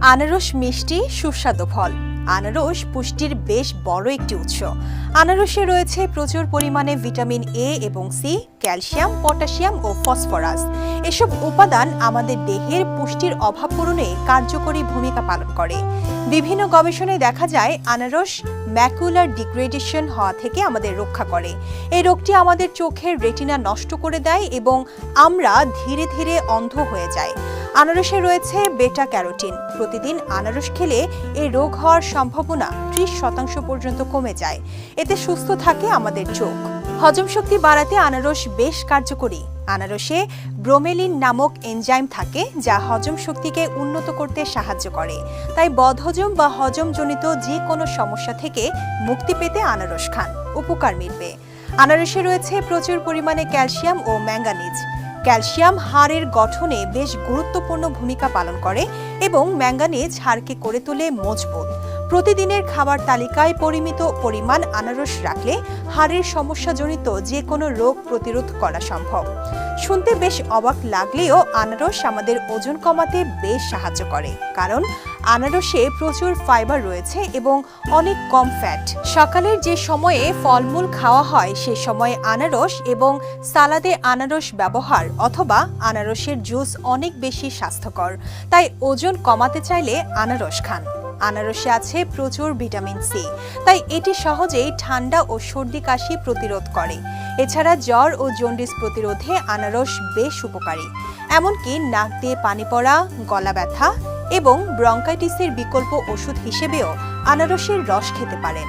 আনারস মিষ্টি সুস্বাদু ফল। আনারস পুষ্টির বেশ বড় একটি উৎস। আনারসে রয়েছে প্রচুর পরিমাণে ভিটামিন এ এবং সি, ক্যালসিয়াম, পটাশিয়াম ও ফসফরাস। এসব উপাদান আমাদের দেহের পুষ্টির অভাব পূরণে কার্যকরী ভূমিকা পালন করে। বিভিন্ন গবেষণায় দেখা যায় আনারস ম্যাকুলার ডিগ্রেডেশন হওয়া থেকে আমাদের রক্ষা করে। এই রোগটি আমাদের চোখের রেটিনা নষ্ট করে দেয় এবং আমরা ধীরে ধীরে অন্ধ হয়ে যাই। আনারসে রয়েছে বেটা ক্যারোটিন। প্রতিদিন আনারস খেলে এই রোগ হওয়ার সম্ভাবনা 30% পর্যন্ত কমে যায়। এতে সুস্থ থাকে আমাদের চোখ। হজম শক্তি বাড়াতে আনারস বেশ কার্যকরী। আনারসে ব্রোমেলিন নামক এনজাইম থাকে যা হজম শক্তিকে উন্নত করতে সাহায্য করে। তাই বদহজম বা হজমজনিত যে কোনো সমস্যা থেকে মুক্তি পেতে আনারস খান, উপকার মিলবে। আনারসে রয়েছে প্রচুর পরিমাণে ক্যালসিয়াম ও ম্যাঙ্গানিজ। ক্যালসিয়াম হাড়ের গঠনে বেশ গুরুত্বপূর্ণ ভূমিকা পালন করে এবং ম্যাঙ্গানিজ হাড়কে করে তোলে মজবুত। প্রতিদিনের খাবার তালিকায় পরিমিত পরিমাণ আনারস রাখলে হাড়ের সমস্যাজনিত যে কোনো রোগ প্রতিরোধ করা সম্ভব। শুনতে বেশ অবাক লাগলেও আনারস আমাদের ওজন কমাতে বেশ সাহায্য করে, কারণ আনারসে প্রচুর ফাইবার রয়েছে এবং অনেক কম ফ্যাট। সকালের যে সময়ে ফলমূল খাওয়া হয় সে সময় আনারস এবং সালাদে আনারস ব্যবহার অথবা আনারসের জুস অনেক বেশি স্বাস্থ্যকর। তাই ওজন কমাতে চাইলে আনারস খান। আনারসে আছে প্রচুর ভিটামিন সি, তাই এটি সহজেই ঠান্ডা ও সর্দি কাশি প্রতিরোধ করে। এছাড়া জ্বর ও জন্ডিস প্রতিরোধে আনারস বেশ উপকারী। এমনকি নাক দিয়ে পানি পড়া, গলা ব্যথা এবং ব্রঙ্কাইটিসের বিকল্প ওষুধ হিসেবেও আনারসের রস খেতে পারেন।